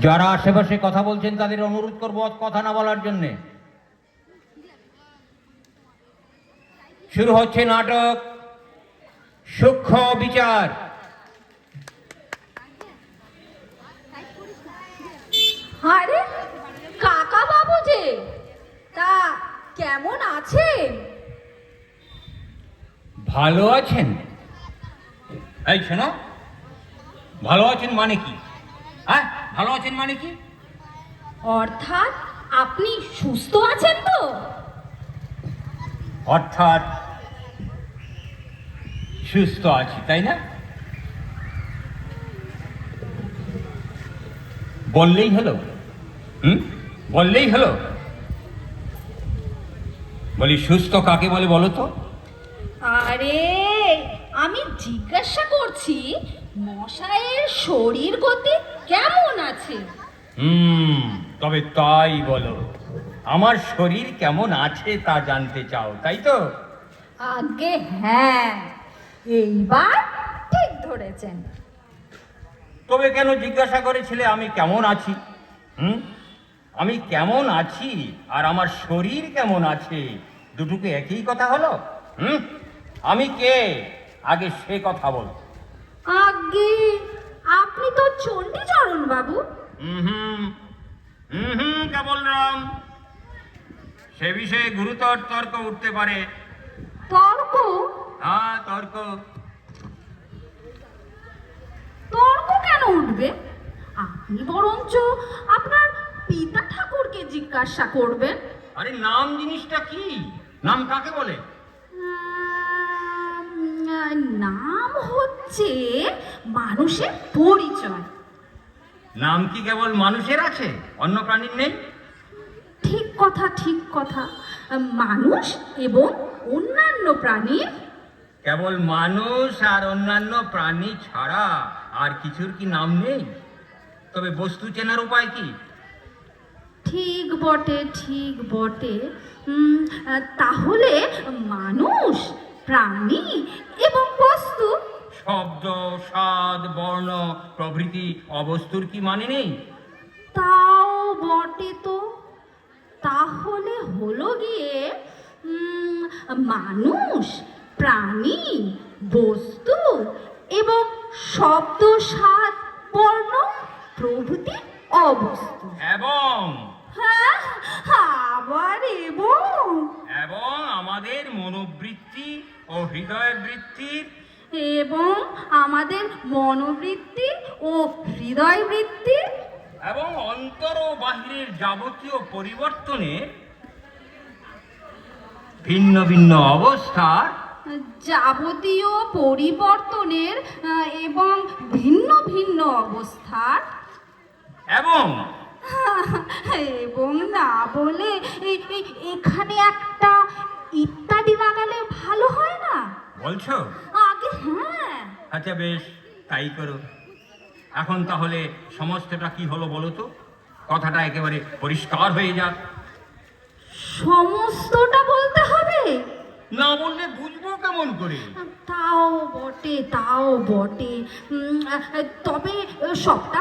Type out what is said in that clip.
যারা আশেপাশে কথা বলছেন তাদের অনুরোধ করবো কথা না বলার জন্যে। শুরু হচ্ছে নাটক সূক্ষ্ম বিচার। আরে কাকা বাবু যে, তা কেমন আছেন? ভালো আছেন? এই শোনো, ভালো আছেন মানে কি? হ্যাঁ, ভালো আছেন মানে কি? অর্থাৎ আপনি সুস্থ আছেন তো? অর্থাৎ সুস্থ আছি, তাই না? বললেই হলো। বললেই হলো। বলি সুস্থ কাকে বলে বলো তো? আরে আমি জিজ্ঞাসা করছি, মশাইয়ের শরীর গতি কেমন আছে? তবে তাই বলো, আমার শরীর কেমন আছে তা জানতে চাও, তাই তো? আগে হ্যাঁ, এইবার ঠিক ধরেছেন। তবে কেন জিজ্ঞাসা করেছিলে আমি কেমন আছি? আমি কেমন আছি আর আমার শরীর কেমন আছে, দুটোকে একই কথা হলো? আমি কে আগে সে কথা বল। আগে আপনি তো চণ্ডীচরণ বাবু। কেবল রাম, সে বিষয়ে গুরুতর তর্ক উঠতে পারে। তর্ক? হ্যাঁ, তর্ক। তর্ক কেন উঠবে? আপনি বরঞ্চ আপনার পিতা ঠাকুরকে জিজ্ঞাসা করবেন। আরে নাম জিনিসটা কি? নাম কাকে বলে? নাম হচ্ছে মানুষের পরিচয়। নাম কি কেবল মানুষের আছে, অন্য প্রাণীর নেই? ঠিক কথা, ঠিক কথা। মানুষ এবং অন্যান্য প্রাণীর। কেবল মানুষ আর অন্যান্য প্রাণী ছাড়া আর কিছুর কি নাম নেই? তবে বস্তু চেনার উপায় কি? ঠিক বটে, ঠিক বটে। তাহলে মানুষ, প্রাণী এবং বস্তু, শব্দ, স্বাদ, বর্ণ প্রভৃতি অবস্তুর কি মানে নেই? তাও বটে তো। তাহলে হলো গিয়ে মানুষ, প্রাণী, বস্তু এবং শব্দ, স্বাদ, বর্ণ প্রভৃতি অবস্থা। এবং হ্যাঁ, আবার এবং এবং আমাদের মনোবৃত্তি ও হৃদয় বৃত্তির এবং আমাদের মনোবৃত্তি ও হৃদয় বৃত্তি এবং অন্তর ও বাহিরের যাবতীয় পরিবর্তনে ভিন্ন ভিন্ন অবস্থার যাবতীয় পরিবর্তনের এবং ভিন্ন ভিন্ন অবস্থার এবং এবং না বলে এখানে একটা ইত্যাদি লাগালে ভালো হয় না? বলছো? আগে হ্যাঁ। আচ্ছা বেশ, তাই করো। এখন তাহলে সমস্তটা কি হলো বলো তো, কথাটা একেবারে পরিষ্কার হয়ে যাক। সমস্তটা বলতে হবে? না বললে বুঝবো কেমন করে? তাও বটে, তাও বটে। তবে সবটা